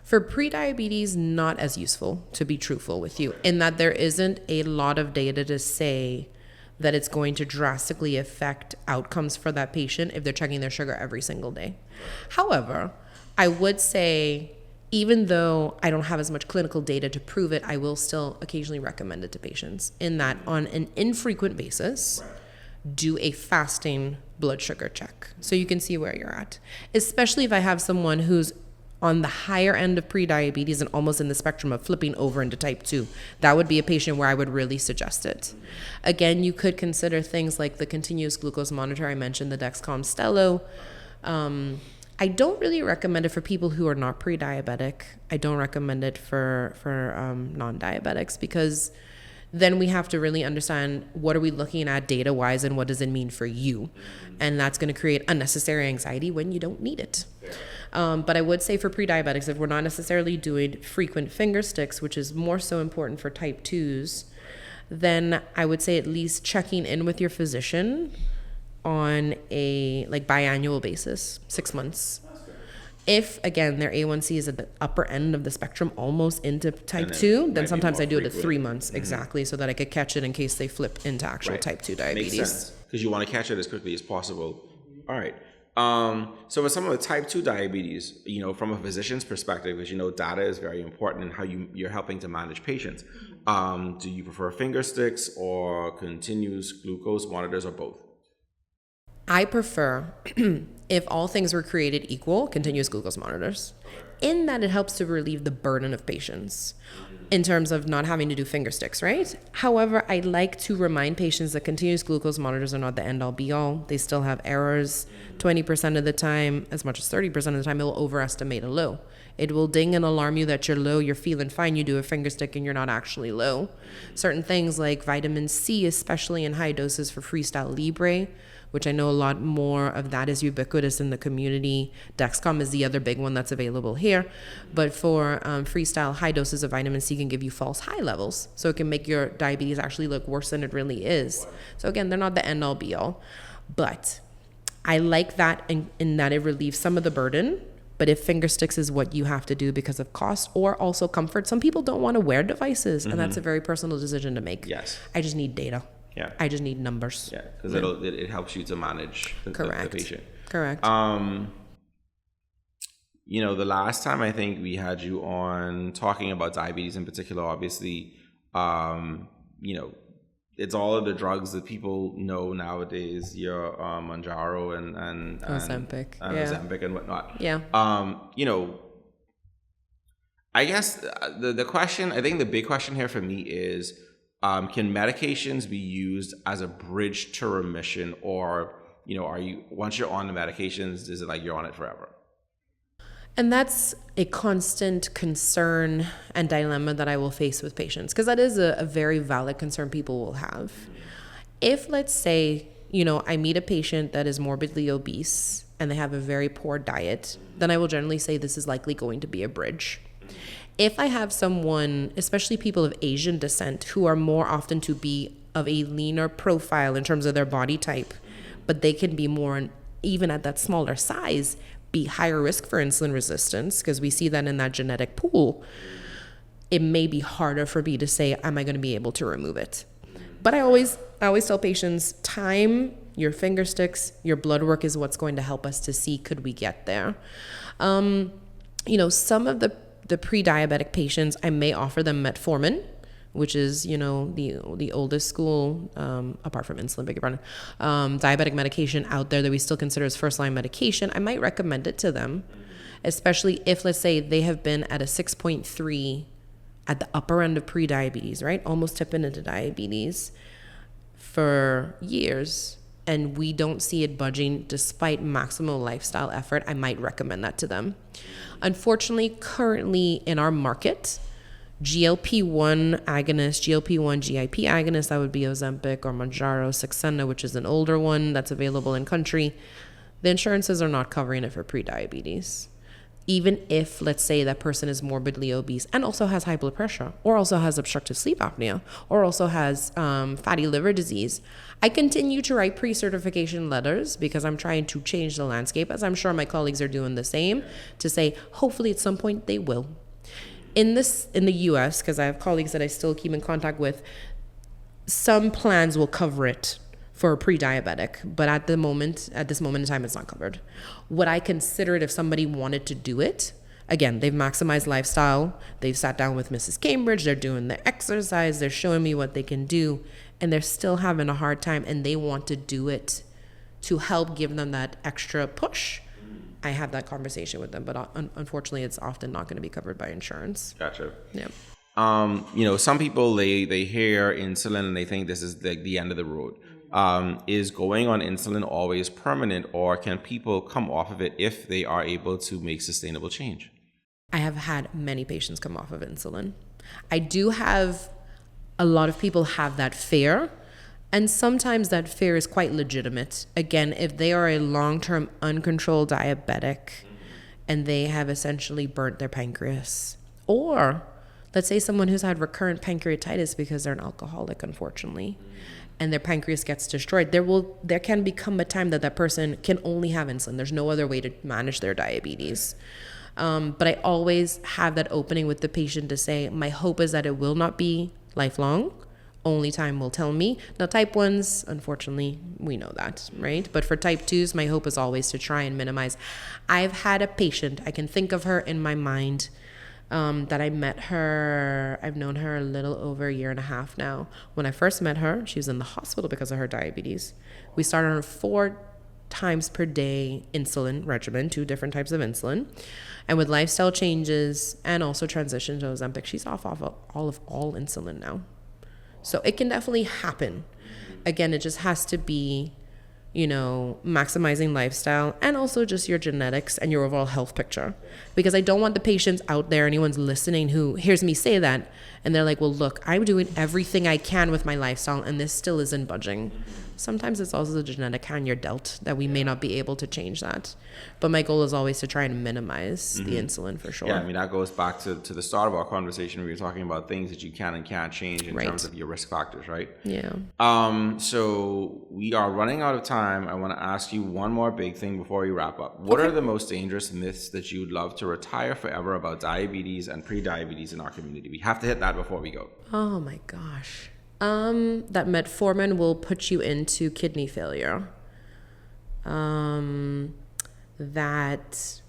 For prediabetes, not as useful, to be truthful with you, in that there isn't a lot of data to say that it's going to drastically affect outcomes for that patient if they're checking their sugar every single day. However, I would say, even though I don't have as much clinical data to prove it, I will still occasionally recommend it to patients, in that on an infrequent basis, do a fasting blood sugar check so you can see where you're at. Especially if I have someone who's on the higher end of prediabetes and almost in the spectrum of flipping over into type 2. That would be a patient where I would really suggest it. Again, you could consider things like the continuous glucose monitor. I mentioned the Dexcom Stelo. I don't really recommend it for people who are not pre-diabetic. I don't recommend it for non-diabetics, because then we have to really understand what are we looking at data-wise and what does it mean for you. And that's going to create unnecessary anxiety when you don't need it. But I would say for pre-diabetics, if we're not necessarily doing frequent finger sticks, which is more so important for type 2s, then I would say at least checking in with your physician on a biannual basis, 6 months. If, again, their A1C is at the upper end of the spectrum, almost into type 2, then sometimes I do it at 3 months, exactly, so that I could catch it in case they flip into actual type 2 diabetes. Makes sense, because you want to catch it as quickly as possible. All right. So with some of the type 2 diabetes, from a physician's perspective, because data is very important in how you're helping to manage patients. Do you prefer finger sticks or continuous glucose monitors, or both? I prefer, if all things were created equal, continuous glucose monitors, in that it helps to relieve the burden of patients in terms of not having to do finger sticks, right? However, I like to remind patients that continuous glucose monitors are not the end all be all. They still have errors. 20% of the time, as much as 30% of the time, it will overestimate a low. It will ding and alarm you that you're low, you're feeling fine, you do a finger stick and you're not actually low. Certain things like vitamin C, especially in high doses for Freestyle Libre, which I know a lot more of that is ubiquitous in the community. Dexcom is the other big one that's available here. But for Freestyle, high doses of vitamin C can give you false high levels. So it can make your diabetes actually look worse than it really is. So again, they're not the end all be all. But I like that in that it relieves some of the burden. But if finger sticks is what you have to do because of cost or also comfort, some people don't want to wear devices. And that's a very personal decision to make. Yes. I just need data. Yeah. I just need numbers. Yeah, because it helps you to manage the patient. Correct. You know, the last time I think we had you on talking about diabetes in particular, obviously, you know, it's all of the drugs that people know nowadays, your Mounjaro and Ozempic. Ozempic and whatnot. Yeah. You know, I guess the question, I think the big question here for me is, can medications be used as a bridge to remission, or, you know, once you're on the medications, is it like you're on it forever? And that's a constant concern and dilemma that I will face with patients, because that is a very valid concern people will have. If, let's say, you know, I meet a patient that is morbidly obese and they have a very poor diet, then I will generally say this is likely going to be a bridge. If I have someone, especially people of Asian descent, who are more often to be of a leaner profile in terms of their body type, but they can be more, even at that smaller size, be higher risk for insulin resistance, because we see that in that genetic pool, it may be harder for me to say, am I going to be able to remove it? But I always tell patients, time, your finger sticks, your blood work is what's going to help us to see, could we get there? You know, some of the pre-diabetic patients, I may offer them metformin, which is, you know, the oldest school, apart from insulin, beg your pardon, diabetic medication out there that we still consider as first-line medication. I might recommend it to them, especially if, let's say, they have been at a 6.3 at the upper end of pre-diabetes, right? Almost tipping into diabetes for years, and we don't see it budging despite maximal lifestyle effort. I might recommend that to them. Unfortunately, currently in our market, GLP-1 agonist, GLP-1 GIP agonist, that would be Ozempic or Mounjaro, Saxenda, which is an older one that's available in country, the insurances are not covering it for pre-diabetes. Even if, let's say, that person is morbidly obese and also has high blood pressure, or also has obstructive sleep apnea, or also has fatty liver disease, I continue to write pre-certification letters because I'm trying to change the landscape, as I'm sure my colleagues are doing the same, to say, hopefully at some point they will. In the US, because I have colleagues that I still keep in contact with, some plans will cover it for a pre-diabetic, but at this moment in time, it's not covered. Would I consider it if somebody wanted to do it? Again, they've maximized lifestyle. They've sat down with Mrs. Cambridge. They're doing the exercise. They're showing me what they can do, and they're still having a hard time, and they want to do it to help give them that extra push. I have that conversation with them, but unfortunately, it's often not going to be covered by insurance. Gotcha. Yeah. You know, some people, they hear insulin and they think this is the end of the road. Is going on insulin always permanent, or can people come off of it if they are able to make sustainable change? I have had many patients come off of insulin. I do have a lot of people have that fear, and sometimes that fear is quite legitimate. Again, if they are a long-term uncontrolled diabetic and they have essentially burnt their pancreas, or let's say someone who's had recurrent pancreatitis because they're an alcoholic, unfortunately, and their pancreas gets destroyed, there can become a time that person can only have insulin. There's no other way to manage their diabetes. But I always have that opening with the patient to say, my hope is that it will not be lifelong. Only time will tell me. Now, type 1s, unfortunately, we know that, right? But for type 2s, my hope is always to try and minimize. I've had a patient, I can think of her in my mind, that I met her, I've known her a little over a year and a half now. When I first met her, she was in the hospital because of her diabetes. We started on 4 times per day insulin regimen, 2 different types of insulin. And with lifestyle changes and also transition to Ozempic, she's off all insulin now. So it can definitely happen. Again, it just has to be, maximizing lifestyle and also just your genetics and your overall health picture. Because I don't want the patients out there, anyone's listening who hears me say that, and they're like, well, look, I'm doing everything I can with my lifestyle and this still isn't budging. Sometimes it's also the genetic hand you're dealt that we may not be able to change that. But my goal is always to try and minimize the insulin for sure. Yeah, I mean, that goes back to the start of our conversation. We were talking about things that you can and can't change in terms of your risk factors, right? Yeah. So we are running out of time. I want to ask you one more big thing before we wrap up. What are the most dangerous myths that you would love to retire forever about diabetes and pre-diabetes in our community? We have to hit that before we go. Oh my gosh. That metformin will put you into kidney failure. That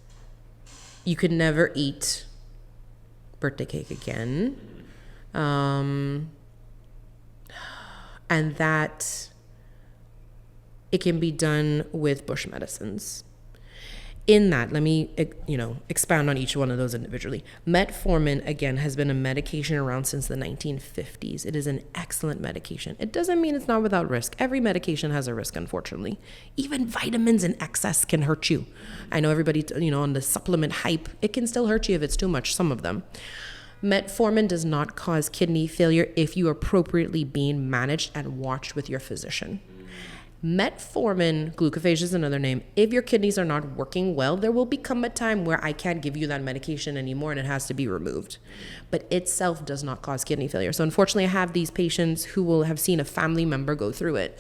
you could never eat birthday cake again. And that it can be done with bush medicines. In that, let me, expound on each one of those individually. Metformin, again, has been a medication around since the 1950s. It is an excellent medication. It doesn't mean it's not without risk. Every medication has a risk, unfortunately. Even vitamins in excess can hurt you. I know everybody, on the supplement hype, it can still hurt you if it's too much, some of them. Metformin does not cause kidney failure if you are appropriately being managed and watched with your physician. Metformin, glucophage is another name. If your kidneys are not working well, there will become a time where I can't give you that medication anymore and it has to be removed. But itself does not cause kidney failure. So unfortunately, I have these patients who will have seen a family member go through it.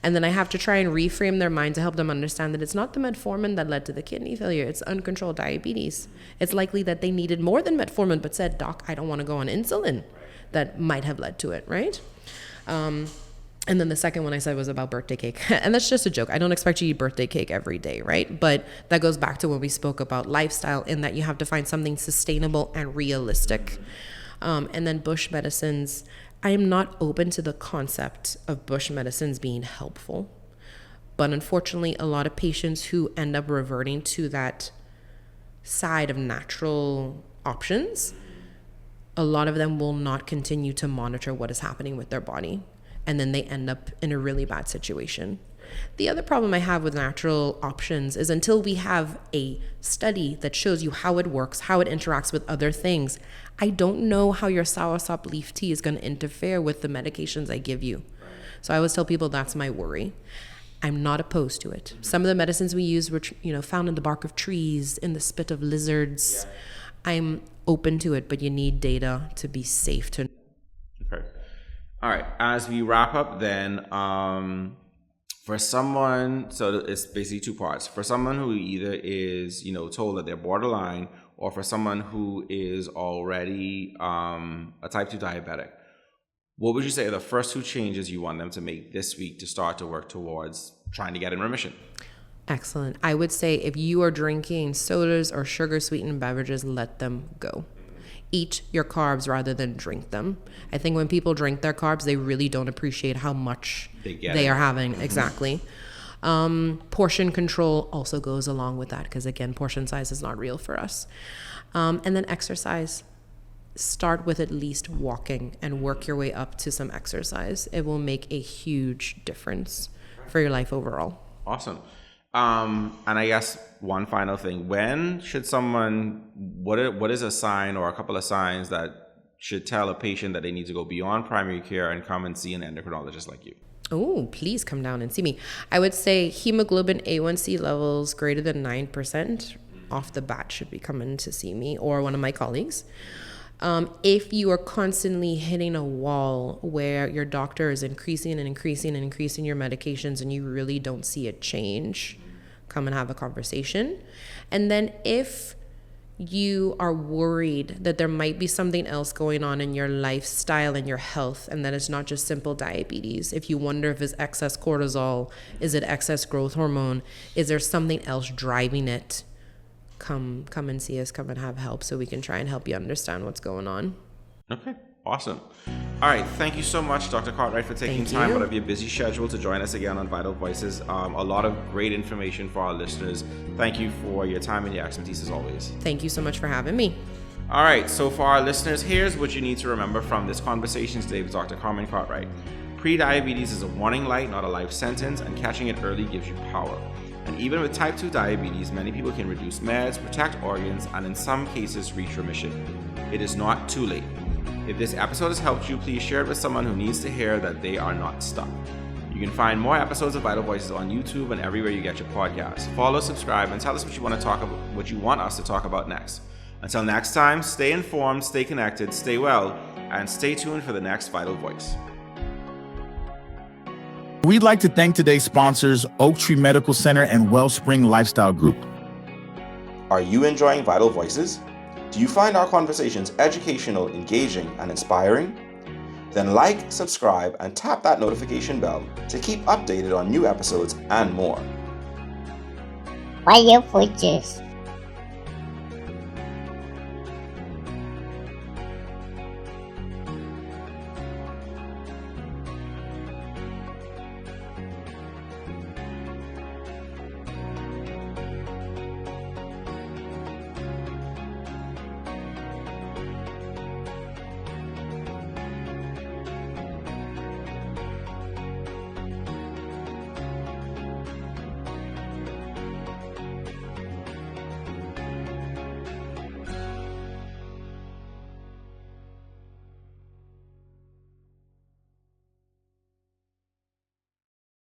And then I have to try and reframe their mind to help them understand that it's not the metformin that led to the kidney failure. It's uncontrolled diabetes. It's likely that they needed more than metformin, but said, Doc, I don't want to go on insulin. That might have led to it, right? And then the second one I said was about birthday cake. And that's just a joke. I don't expect you to eat birthday cake every day, right? But that goes back to when we spoke about lifestyle, in that you have to find something sustainable and realistic. And then bush medicines, I am not open to the concept of bush medicines being helpful. But unfortunately, a lot of patients who end up reverting to that side of natural options, a lot of them will not continue to monitor what is happening with their body. And then they end up in a really bad situation. The other problem I have with natural options is until we have a study that shows you how it works, how it interacts with other things, I don't know how your soursop leaf tea is going to interfere with the medications I give you. So I always tell people that's my worry. I'm not opposed to it. Some of the medicines we use were, found in the bark of trees, in the spit of lizards. I'm open to it, but you need data to be safe to. Okay. All right. As we wrap up then, for someone, so it's basically 2 parts. For someone who either is, told that they're borderline, or for someone who is already a type 2 diabetic, what would you say are the first 2 changes you want them to make this week to start to work towards trying to get in remission? Excellent. I would say if you are drinking sodas or sugar-sweetened beverages, let them go. Eat your carbs rather than drink them. I think when people drink their carbs, they really don't appreciate how much they are having. Exactly. Portion control also goes along with that, because again, portion size is not real for us. And then exercise. Start with at least walking and work your way up to some exercise. It will make a huge difference for your life overall. Awesome. And I guess one final thing, when should someone, what is a sign or a couple of signs that should tell a patient that they need to go beyond primary care and come and see an endocrinologist like you? Oh, please come down and see me. I would say hemoglobin A1C levels greater than 9% off the bat should be coming to see me or one of my colleagues. If you are constantly hitting a wall where your doctor is increasing your medications and you really don't see a change, come and have a conversation. And then if you are worried that there might be something else going on in your lifestyle and your health, and that it's not just simple diabetes, if you wonder if it's excess cortisol, is it excess growth hormone, is there something else driving it, come and see us, come and have help so we can try and help you understand what's going on. Okay, awesome. All right, thank you so much, Dr. Cartwright, for taking Thank time you. out of your busy schedule to join us again on Vital Voices. A lot of great information for our listeners. Thank you for your time and your expertise as always. Thank you so much for having me. All right, so for our listeners, here's what you need to remember from this conversation today with Dr. Carmen Cartwright. Pre-diabetes is a warning light, not a life sentence, and catching it early gives you power. And even with type 2 diabetes, many people can reduce meds, protect organs, and in some cases reach remission. It is not too late. If this episode has helped you, please share it with someone who needs to hear that they are not stuck. You can find more episodes of Vital Voices on YouTube and everywhere you get your podcasts. Follow, subscribe, and tell us what you want us to talk about next. Until next time, stay informed, stay connected, stay well, and stay tuned for the next Vital Voice. We'd like to thank today's sponsors, Oaktree Medical Center and Wellspring Lifestyle Group. Are you enjoying Vital Voices? Do you find our conversations educational, engaging, and inspiring? Then like, subscribe, and tap that notification bell to keep updated on new episodes and more. Why you for just?